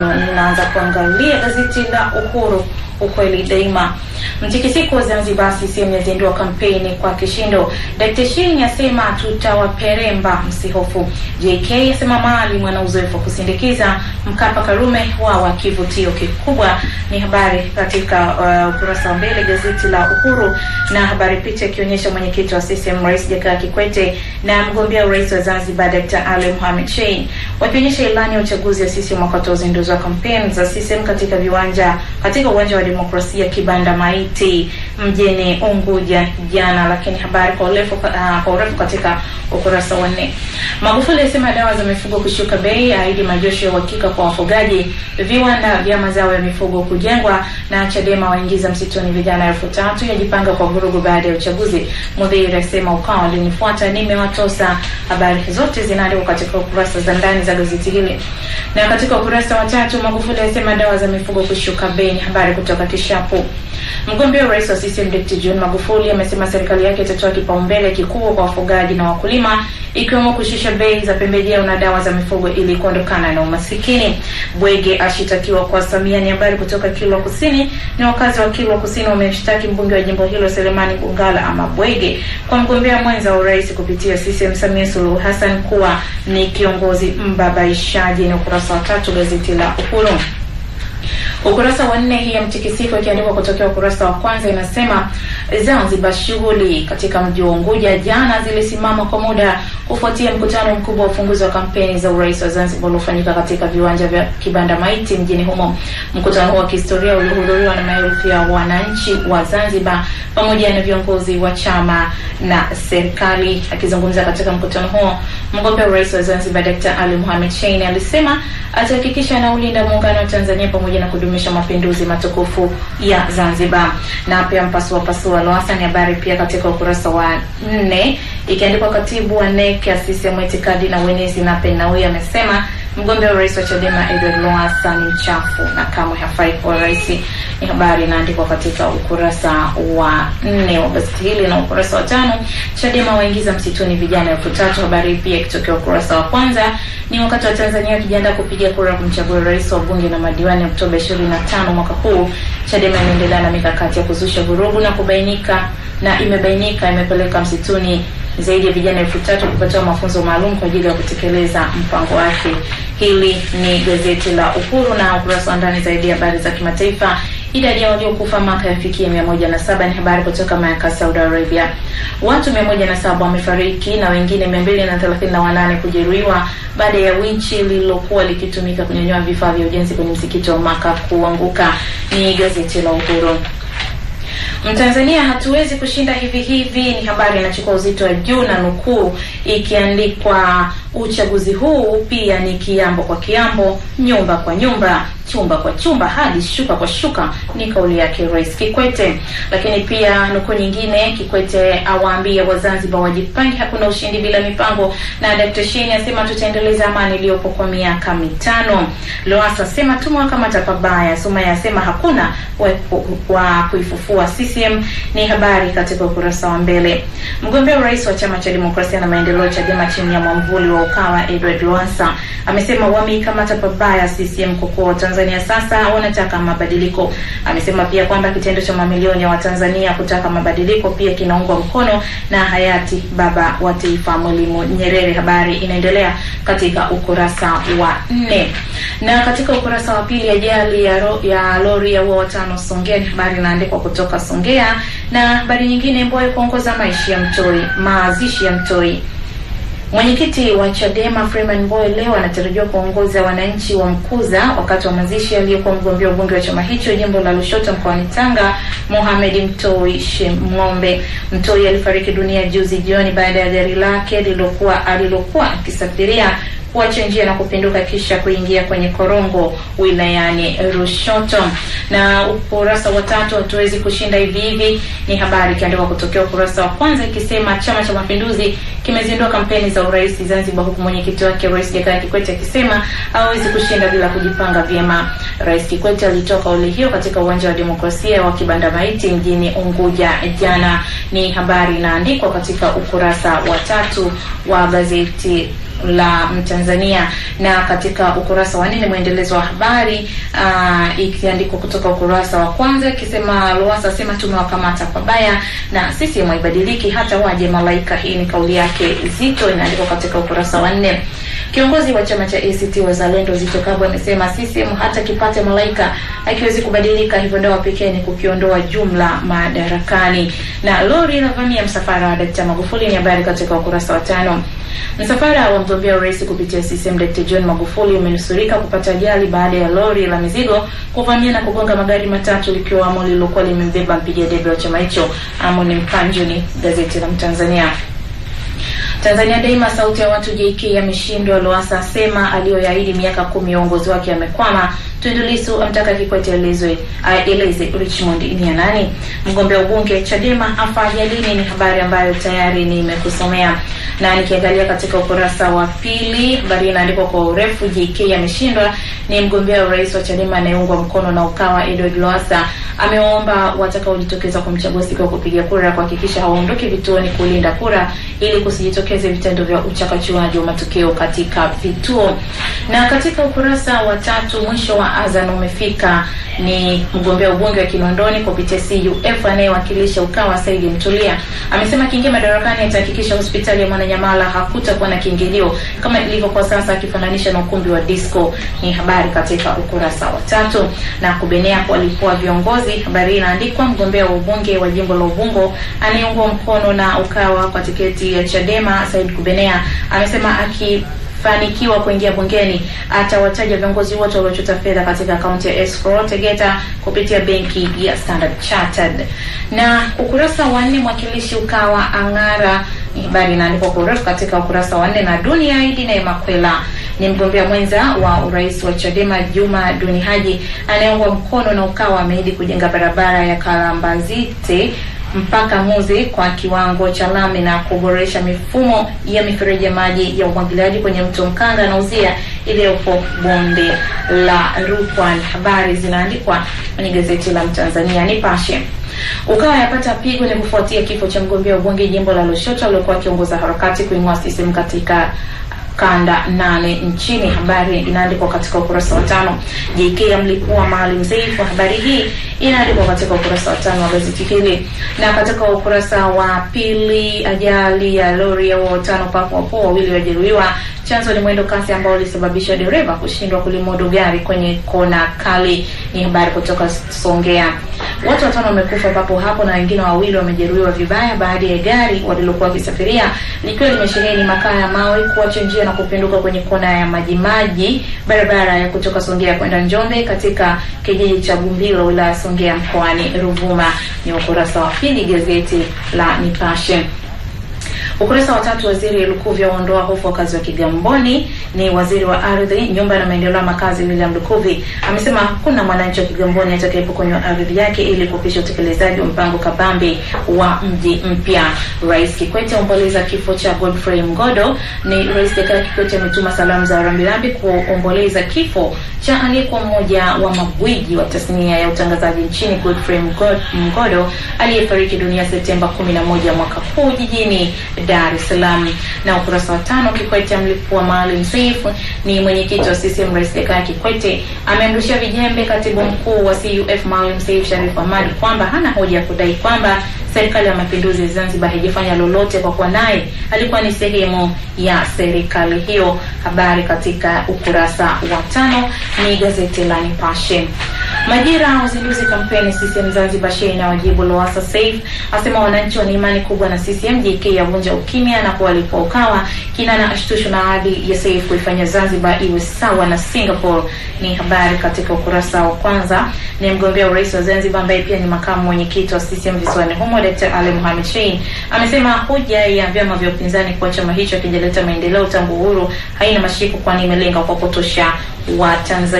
Ninaanza kuangalia gazeti la Uhuru, ukweli daima. Mtikisiko Zanzibar, CCM yazindua kampeni kwa kishindo. Dr. Shein yasema tutawaperemba msihofu. JK yasema Maalim ana uzoefu kusindikiza. Mkapa Karume wa kivutio kikubwa. Ni habari katika ukurasa wa mbele gazeti la Uhuru, na habari picha ikionyesha mwenyekiti wa CCM Rais Jakaya Kikwete na mgombea urais wa Zanzibar Dr. Ali Mohamed Shein wakionyesha ilani ya uchaguzi wa CCM wakati wa uzinduzi wa kampeni za CCM katika uwanja wa demokrasia Kibanda Maiti mjini Unguja jana. Lakini habari kwa urefu katika ukurasa wa 4. Magufuli yasema dawa za mifugo kushuka bei, ahidi majosho ya uhakika kwa wafugaji, viwanda vya mazao ya mifugo kujengwa, na Chadema waingiza msituni vijana 3000 yajipanga kwa vurugu baada ya uchaguzi. Mudhiri asema ukao linifuata nimewatosa. Habari zote zinaandikwa katika ukurasa za ndani za gazeti hili. Na katika ukurasa wa 3, Magufuli yasema dawa za mifugo kushuka bei, habari kutoka Kishapu. Mgombea urais wa CCM Dr. John Magufuli amesema serikali yake itatoa kipaumbele kikubwa kwa wafugaji na wakulima, ikiwemo kushusha bei za pembejeo na dawa za mifugo ili kuondokana na umasikini. Bwege ashitakiwa kwa Samia, ni habari kutoka Kilwa Kusini. Ni wakazi wa Kilwa Kusini wameshtaki mbunge wa jimbo hilo Selemani Bungala ama Bwege kwa mgombea mwenza wa urais kupitia CCM Samia Suluhu Hassan kuwa ni kiongozi mbabaishaji. Ni ukurasa wa 3 gazeti la Uhuru. Ukurasa wa 4 hii ya mtikisiko ikiandikwa kutokea ukurasa wa kwanza inasema Zanzibar, shughuli katika mji wa Unguja jana zilisimama kwa muda kufuatia mkutano mkubwa wa ufunguzi wa kampeni za urais wa Zanzibar uliofanyika katika viwanja vya Kibanda Maiti mjini humo. Mkutano huo wa kihistoria ulihudhuriwa na maelfu ya wananchi wa Zanzibar pamoja na viongozi wa chama na serikali. Akizungumza katika mkutano huo, mgombea urais wa Zanzibar Dr. Ali Mohamed Shein alisema atahakikisha anaulinda muungano wa Tanzania pamoja na kudumisha mapinduzi matukufu ya Zanzibar. Na pia mpasua Lowassa, ni habari pia katika ukurasa wa 4 ikiandikwa katibu wa NEC ya CCM itikadi na uenezi na Penawi amesema mgombea urais wa Chadema Edward Lowassa ni mchafu na kamwe hafai kuwa rais. Ni habari inaandikwa katika ukurasa wa 4 wa gazeti hili. Na ukurasa wa 5, Chadema waingiza msituni vijana 3000. Habari pia ikitokea ukurasa wa kwanza. Ni wakati wa Tanzania kijiandaa kupiga kura kumchagua rais wa bunge na madiwani Oktoba 25 mwaka huu. Chadema inaendelea na mikakati ya kuzusha vurugu na imebainika imepeleka msituni zaidi ya vijana 3000 kupata mafunzo maalum kwa ajili ya kutekeleza mpango wake. Hili ni gazeti la Uhuru, na ukurasa wa ndani zaidi ya habari za kimataifa. Idadi ya waliokufa Maka yafikia 107. Ni habari kutoka Maka, Saudi Arabia. Watu 107 wamefariki na wengine 238 kujeruhiwa baada ya winchi lililokuwa likitumika kunyanyua vifaa vya ujenzi kwenye msikiti wa Maka kuanguka. Ni gazeti la Uhuru. Mtanzania hatuwezi kushinda hivi. Ni habari inachukua uzito wa juu na nukuu ikiandikwa uchaguzi huu pia ni kiambo kwa kiambo, nyumba kwa nyumba, chumba kwa chumba, hadi shuka kwa shuka, ni kauli yake Rais Kikwete. Lakini pia nukuu nyingine, Kikwete awaambia Wazanzibar wajipange, hakuna ushindi bila mipango. Na Dr. Shein asema tutaendeleza amani iliyopo kwa miaka 5. Lowassa asema tumwakamata pabaya. Sumaya asema hakuna wa kuifufua CCM. Ni habari katika ukurasa wa mbele. Mgombea urais wa chama cha demokrasia na maendeleo Chadema chini ya mwamvuli wa Ukawa Edward Lowassa amesema wameikamata pabaya CCM kwa kuwa Tanzania sasa wanataka mabadiliko. Amesema pia kwamba kitendo cha mamilioni ya Watanzania kutaka mabadiliko pia kinaungwa mkono na hayati baba wa taifa Mwalimu Nyerere. Habari inaendelea katika ukurasa wa 4. Na katika ukurasa wa 2, ajali ya lori ya watano Songea. Ni habari inaandikwa kutoka Songea. Na habari nyingine, Mbowe kuongoza mazishi ya Mtoi. Mwenyekiti wa Chadema Freeman Mbowe leo anatarajiwa kuongoza wananchi wa Mkuza wakati wa mazishi aliyokuwa mgombea ubunge wa chama hicho jimbo la Lushoto mkoani Tanga, Mohamed Mtoi Shemng'ombe. Mtoi alifariki dunia juzi jioni baada ya gari lake alilokuwa akisafiria kuacha njia na kupinduka kisha kuingia kwenye korongo wilayani Lushoto. Na ukurasa wa 3, hatuwezi kushinda hivi. Ni habari ikiandikwa kutokea ukurasa wa kwanza ikisema Chama cha Mapinduzi kimezindua kampeni za urais Zanzibar, huku mwenyekiti wake Rais Jakaya Kikwete akisema hawezi kushinda bila kujipanga vyema. Rais Kikwete alitoa kauli hiyo katika uwanja wa Demokrasia wa Kibanda Maiti mjini Unguja jana. Ni habari inaandikwa katika ukurasa wa 3 wa gazeti la Mtanzania, na katika ukurasa wa 4 muendelezo wa habari ikiandikwa kutoka ukurasa wa 1 ikisema Lowassa sema tumewakamata pabaya na sisi haibadiliki hata waje malaika. Hii ni kauli yake Zito, inaandikwa katika ukurasa wa 4. Kiongozi wa chama cha ACT Wazalendo Zito Kabwe amesema CCM hata kipate malaika haikiwezi kubadilika, hivyo ndio pekee ni kukiondoa jumla madarakani. Na lori linavamia msafara wa Dkt. Magufuli, ni habari katika ukurasa wa 5. Msafara wa mgombea urais kupitia CCM Dkt. John Magufuli umenusurika kupata ajali baada ya lori la mizigo kuvamia na kugonga magari matatu likiwamo lililokuwa limembeba mpiga debe wa chama hicho Amoni Mpanju. Ni gazeti la Mtanzania. Tanzania Daima, sauti ya watu JK yameshindwa. Lowassa asema aliyoyaahidi miaka 10 uongozi wake yamekwama. Tundu Lissu amtaka Kikwete eleze Richmond ni ya nani. Mgombea ubunge Chadema afa ajalini, ni habari ambayo tayari nimekusomea. Na nikiangalia katika ukurasa wa 2, habari inaandikwa kwa urefu, JK yameshindwa. Ni mgombea urais wa Chadema anayeungwa mkono na Ukawa Edward Lowassa ameomba watakaojitokeza kumchagua siku ya kupiga kura kuhakikisha hawaondoki vituoni kulinda kura ili kusijitokeze vitendo vya uchakachuaji wa matokeo katika vituo. Na katika ukurasa wa 3 mwisho wa azan umefika, ni mgombea ubunge wa Kinondoni kupitia CUF anayewakilisha Ukawa Said Mtulia amesema kiingia madarakani atahakikisha hospitali ya Mwananyamala hakutakuwa na kiingilio kama ilivyo kwa sasa, akifananisha na ukumbi wa disco. Ni habari katika ukurasa wa 3. Na kubenea kwa walikuwa viongozi, habari inaandikwa mgombea wa ubunge wa jimbo la Ubungo anayeungwa mkono na Ukawa kwa tiketi ya Chadema Said Kubenea amesema akifanikiwa kuingia bungeni atawataja viongozi wote waliochota fedha katika akaunti ya escrow Tegeta kupitia benki ya Standard Chartered. Na ukurasa wa 4 mwakilishi Ukawa ang'ara, ni habari inaandikwa kwa urefu katika ukurasa wa 4. Na Dunia Aidi na Makwela ni mgombea mwenza wa urais wa Chadema Juma Duni Haji anayeungwa mkono na Ukawa ameahidi kujenga barabara ya Kalambazite mpaka Muzi kwa kiwango cha lami na kuboresha mifumo ya mifereji ya maji ya umwagiliaji kwenye mto Mkanga na Uzia iliyopo bonde la Rukwa. Habari zinaandikwa kwenye gazeti la Mtanzania Nipashe. Ukawa yapata pigo ni kufuatia kifo cha mgombea ubunge jimbo la Lushoto aliyekuwa akiongoza harakati kuing'oa CCM katika kanda 8 nchini. Habari inaandikwa katika ukurasa wa 5. JK amlipua Maalim Seif, habari hii inaandikwa katika ukurasa wa 5 wa gazeti hili. Na katika ukurasa wa 2, ajali ya lori ya watano papo hapo, wawili wajeruhiwa. Chanzo ni mwendo kasi ambao ulisababisha dereva kushindwa kulimudu gari kwenye kona kali. Ni habari kutoka Songea. Watu 5 wamekufa papo hapo na wengine 2 wamejeruhiwa vibaya baada ya gari walilokuwa wakisafiria likiwa limesheheni makaa ya mawe kuacha njia na kupinduka kwenye kona ya Majimaji, barabara ya kutoka Songea kwenda Njombe katika kijiji cha Bumbiro wilaya Songea mkoani Ruvuma. Ni ukurasa wa 2 gazeti la Nipashe. Ukurasa wa 3, waziri Lukuvi aondoa hofu wakazi wa Kigamboni. Ni waziri wa ardhi, nyumba na maendeleo ya makazi William Lukuvi amesema hakuna mwananchi wa Kigamboni atakayepokonywa ardhi yake ili kupisha utekelezaji wa mpango kabambe wa mji mpya. Rais Kikwete aomboleza kifo cha Godfrey Mgodo. Ni Rais Jakaya Kikwete ametuma salamu za rambirambi kuomboleza kifo cha aliyekuwa mmoja wa magwiji wa tasnia ya utangazaji nchini Godfrey Mgodo aliyefariki dunia Septemba 11 mwaka huu jijini Dar es Salaam. Na ukurasa wa 5, Kikwete amlipua Maalim Seif. Ni mwenyekiti wa CCM Rais Jakaya Kikwete amemrushia vijembe katibu mkuu wa CUF Maalim Seif Sharif Ahmad kwamba hana hoja ya kudai kwamba serikali ya mapinduzi Zanzibar haijafanya lolote kwa kuwa naye alikuwa ni sehemu ya serikali hiyo. Habari katika ukurasa wa 5 ni gazeti la Nipashe. Majira, uzinduzi kampeni CCM Zanzibar Sheikh na wajibu Lowassa Seif asema wananchi wana imani kubwa na CCM. JK yavunja ukimya na kuwalipa Ukawa. Kinana ashtushwa na ahadi ya Seif kuifanya Zanzibar iwe sawa na Singapore. Ni habari katika ukurasa wa 1. Ni mgombea urais wa Zanzibar ambaye pia ni makamu mwenyekiti wa CCM visiwani humo Dr. Ali Mohamed Shein amesema hoja ya vyama vya upinzani kwa chama hicho kijaleta maendeleo tangu uhuru haina mashiko, kwani imelenga kwa kutosha wa Tanzania.